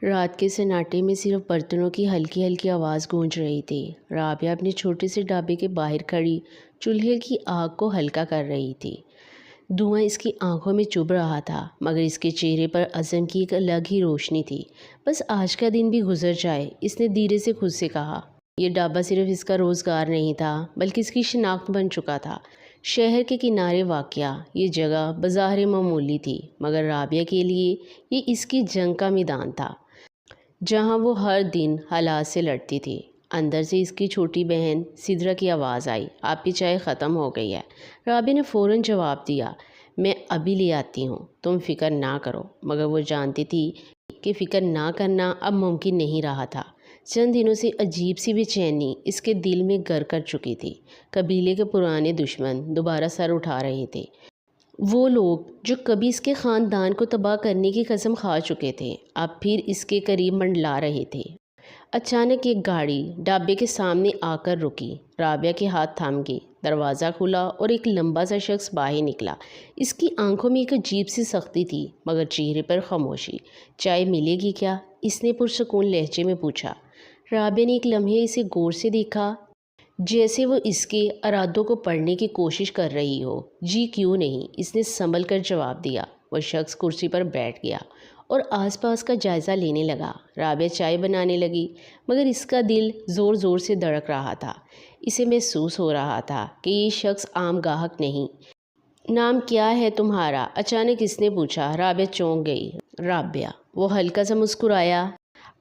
رات کے سناٹے میں صرف برتنوں کی ہلکی ہلکی آواز گونج رہی تھی۔ رابعہ اپنے چھوٹے سے ڈھابے کے باہر کھڑی چولہے کی آگ کو ہلکا کر رہی تھی۔ دھواں اس کی آنکھوں میں چبھ رہا تھا، مگر اس کے چہرے پر عزم کی ایک الگ ہی روشنی تھی۔ بس آج کا دن بھی گزر جائے، اس نے دھیرے سے خود سے کہا۔ یہ ڈھابا صرف اس کا روزگار نہیں تھا، بلکہ اس کی شناخت بن چکا تھا۔ شہر کے کنارے واقع یہ جگہ بظاہر معمولی تھی، مگر رابعہ کے لیے یہ اس کی جنگ کا میدان تھا، جہاں وہ ہر دن حالات سے لڑتی تھی۔ اندر سے اس کی چھوٹی بہن سدرا کی آواز آئی، آپ کی چائے ختم ہو گئی ہے۔ رابعہ نے فوراً جواب دیا، میں ابھی لے آتی ہوں، تم فکر نہ کرو۔ مگر وہ جانتی تھی کہ فکر نہ کرنا اب ممکن نہیں رہا تھا۔ چند دنوں سے عجیب سی بے چینی اس کے دل میں گر کر چکی تھی۔ قبیلے کے پرانے دشمن دوبارہ سر اٹھا رہے تھے۔ وہ لوگ جو کبھی اس کے خاندان کو تباہ کرنے کی قسم کھا چکے تھے، اب پھر اس کے قریب منڈلا رہے تھے۔ اچانک ایک گاڑی ڈھابے کے سامنے آ کر رکی۔ رابعہ کے ہاتھ تھام گئے، دروازہ کھلا اور ایک لمبا سا شخص باہر نکلا۔ اس کی آنکھوں میں ایک عجیب سی سختی تھی، مگر چہرے پر خاموشی۔ چائے ملے گی کیا؟ اس نے پرسکون لہجے میں پوچھا۔ رابعہ نے ایک لمحے اسے غور سے دیکھا، جیسے وہ اس کے ارادوں کو پڑھنے کی کوشش کر رہی ہو۔ جی کیوں نہیں، اس نے سنبھل کر جواب دیا۔ وہ شخص کرسی پر بیٹھ گیا اور آس پاس کا جائزہ لینے لگا۔ رابعہ چائے بنانے لگی، مگر اس کا دل زور زور سے دھڑک رہا تھا۔ اسے محسوس ہو رہا تھا کہ یہ شخص عام گاہک نہیں۔ نام کیا ہے تمہارا؟ اچانک اس نے پوچھا۔ رابعہ چونک گئی۔ رابعہ، وہ ہلکا سا مسکرایا۔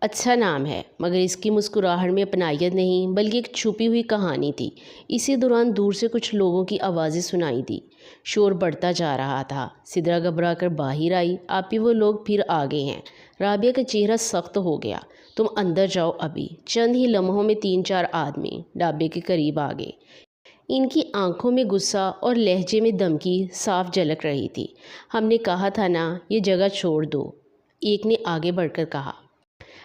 اچھا نام ہے، مگر اس کی مسکراہٹ میں اپنائیت نہیں، بلکہ ایک چھپی ہوئی کہانی تھی۔ اسی دوران دور سے کچھ لوگوں کی آوازیں سنائی دی۔ شور بڑھتا جا رہا تھا۔ سدرا گھبرا کر باہر آئی، آپ ہی وہ لوگ پھر آگے ہیں۔ رابعہ کا چہرہ سخت ہو گیا۔ تم اندر جاؤ ابھی۔ چند ہی لمحوں میں 3-4 آدمی ڈھابے کے قریب آ گئے۔ ان کی آنکھوں میں غصہ اور لہجے میں دھمکی صاف جھلک رہی تھی۔ ہم نے کہا تھا نا، یہ جگہ چھوڑ دو، ایک نے آگے بڑھ کر کہا۔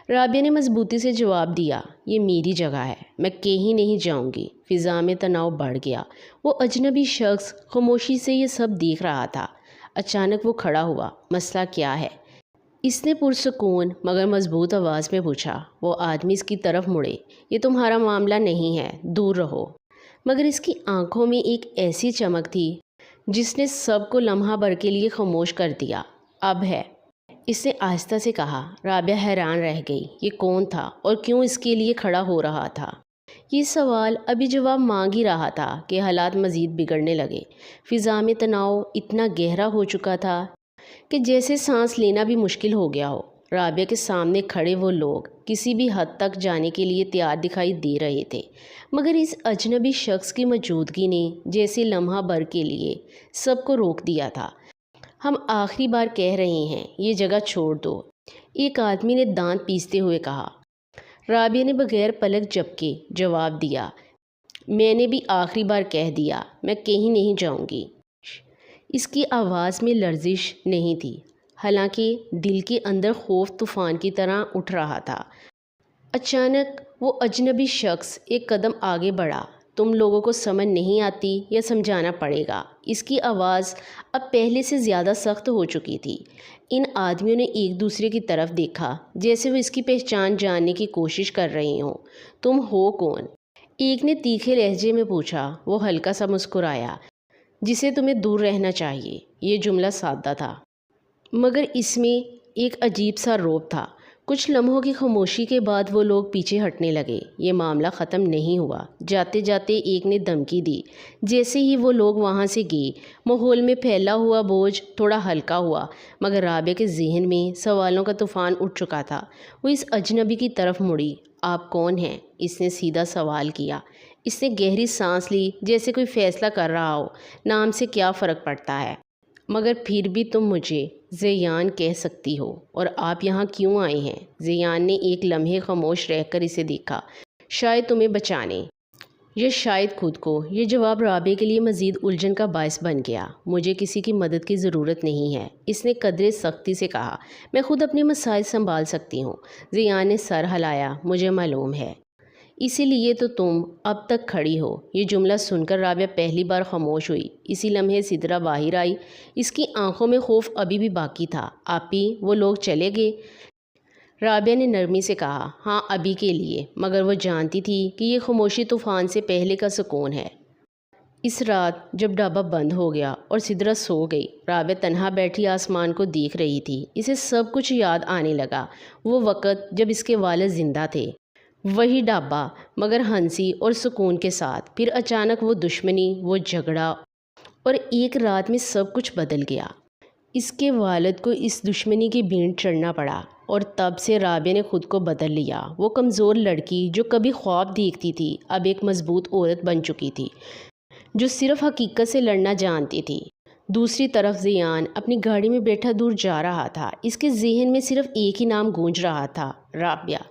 رابعہ نے مضبوطی سے جواب دیا، یہ میری جگہ ہے، میں کہیں نہیں جاؤں گی۔ فضا میں تناؤ بڑھ گیا۔ وہ اجنبی شخص خاموشی سے یہ سب دیکھ رہا تھا۔ اچانک وہ کھڑا ہوا۔ مسئلہ کیا ہے؟ اس نے پرسکون مگر مضبوط آواز میں پوچھا۔ وہ آدمی اس کی طرف مڑے۔ یہ تمہارا معاملہ نہیں ہے، دور رہو۔ مگر اس کی آنکھوں میں ایک ایسی چمک تھی جس نے سب کو لمحہ بھر کے لیے خاموش کر دیا۔ اب ہے، اس نے آہستہ سے کہا۔ رابعہ حیران رہ گئی۔ یہ کون تھا اور کیوں اس کے لیے کھڑا ہو رہا تھا؟ یہ سوال ابھی جواب مانگ ہی رہا تھا کہ حالات مزید بگڑنے لگے۔ فضا میں تناؤ اتنا گہرا ہو چکا تھا کہ جیسے سانس لینا بھی مشکل ہو گیا ہو۔ رابعہ کے سامنے کھڑے وہ لوگ کسی بھی حد تک جانے کے لیے تیار دکھائی دے رہے تھے، مگر اس اجنبی شخص کی موجودگی نے جیسے لمحہ بھر کے لیے سب کو روک دیا تھا۔ ہم آخری بار کہہ رہے ہیں، یہ جگہ چھوڑ دو، ایک آدمی نے دانت پیستے ہوئے کہا۔ رابعہ نے بغیر پلک جھپکے جواب دیا، میں نے بھی آخری بار کہہ دیا، میں کہیں نہیں جاؤں گی۔ اس کی آواز میں لرزش نہیں تھی، حالانکہ دل کے اندر خوف طوفان کی طرح اٹھ رہا تھا۔ اچانک وہ اجنبی شخص ایک قدم آگے بڑھا۔ تم لوگوں کو سمجھ نہیں آتی یا سمجھانا پڑے گا۔ اس کی آواز اب پہلے سے زیادہ سخت ہو چکی تھی۔ ان آدمیوں نے ایک دوسرے کی طرف دیکھا، جیسے وہ اس کی پہچان جاننے کی کوشش کر رہے ہوں۔ تم ہو کون؟ ایک نے تیکھے لہجے میں پوچھا۔ وہ ہلکا سا مسکرایا، جسے تمہیں دور رہنا چاہیے۔ یہ جملہ سادہ تھا، مگر اس میں ایک عجیب سا رعب تھا۔ کچھ لمحوں کی خاموشی کے بعد وہ لوگ پیچھے ہٹنے لگے۔ یہ معاملہ ختم نہیں ہوا۔ جاتے جاتے ایک نے دھمکی دی۔ جیسے ہی وہ لوگ وہاں سے گئے، ماحول میں پھیلا ہوا بوجھ تھوڑا ہلکا ہوا، مگر رابعہ کے ذہن میں سوالوں کا طوفان اٹھ چکا تھا۔ وہ اس اجنبی کی طرف مڑی۔ آپ کون ہیں؟ اس نے سیدھا سوال کیا۔ اس نے گہری سانس لی، جیسے کوئی فیصلہ کر رہا ہو۔ نام سے کیا فرق پڑتا ہے؟ مگر پھر بھی تم مجھے زیان کہہ سکتی ہو۔ اور آپ یہاں کیوں آئے ہیں؟ زیان نے ایک لمحے خاموش رہ کر اسے دیکھا۔ شاید تمہیں بچانے، یا شاید خود کو۔ یہ جواب رابعہ کے لیے مزید الجھن کا باعث بن گیا۔ مجھے کسی کی مدد کی ضرورت نہیں ہے، اس نے قدرے سختی سے کہا۔ میں خود اپنے مسائل سنبھال سکتی ہوں۔ زیان نے سر ہلایا۔ مجھے معلوم ہے، اسی لیے تو تم اب تک کھڑی ہو۔ یہ جملہ سن کر رابعہ پہلی بار خاموش ہوئی۔ اسی لمحے سدرا باہر آئی۔ اس کی آنکھوں میں خوف ابھی بھی باقی تھا۔ آپ ہی وہ لوگ چلے گئے؟ رابعہ نے نرمی سے کہا، ہاں ابھی کے لیے، مگر وہ جانتی تھی کہ یہ خاموشی طوفان سے پہلے کا سکون ہے۔ اس رات جب ڈھابہ بند ہو گیا اور سدرا سو گئی، رابعہ تنہا بیٹھی آسمان کو دیکھ رہی تھی۔ اسے سب کچھ یاد آنے لگا، وہ وقت جب اس کے والد زندہ تھے، وہی ڈھابہ مگر ہنسی اور سکون کے ساتھ۔ پھر اچانک وہ دشمنی، وہ جھگڑا، اور ایک رات میں سب کچھ بدل گیا۔ اس کے والد کو اس دشمنی کی بھینٹ چڑھنا پڑا، اور تب سے رابعہ نے خود کو بدل لیا۔ وہ کمزور لڑکی جو کبھی خواب دیکھتی تھی، اب ایک مضبوط عورت بن چکی تھی، جو صرف حقیقت سے لڑنا جانتی تھی۔ دوسری طرف زیان اپنی گاڑی میں بیٹھا دور جا رہا تھا۔ اس کے ذہن میں صرف ایک ہی نام گونج رہا تھا، رابعہ۔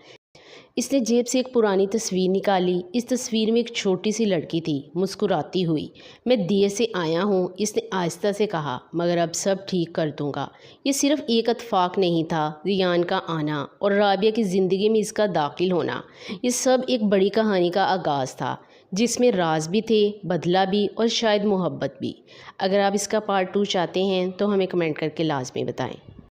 اس نے جیب سے ایک پرانی تصویر نکالی۔ اس تصویر میں ایک چھوٹی سی لڑکی تھی، مسکراتی ہوئی۔ میں دیر سے آیا ہوں، اس نے آہستہ سے کہا، مگر اب سب ٹھیک کر دوں گا۔ یہ صرف ایک اتفاق نہیں تھا، ریان کا آنا اور رابعہ کی زندگی میں اس کا داخل ہونا، یہ سب ایک بڑی کہانی کا آغاز تھا، جس میں راز بھی تھے، بدلہ بھی، اور شاید محبت بھی۔ اگر آپ اس کا پارٹ 2 چاہتے ہیں تو ہمیں کمنٹ کر کے لازمی بتائیں۔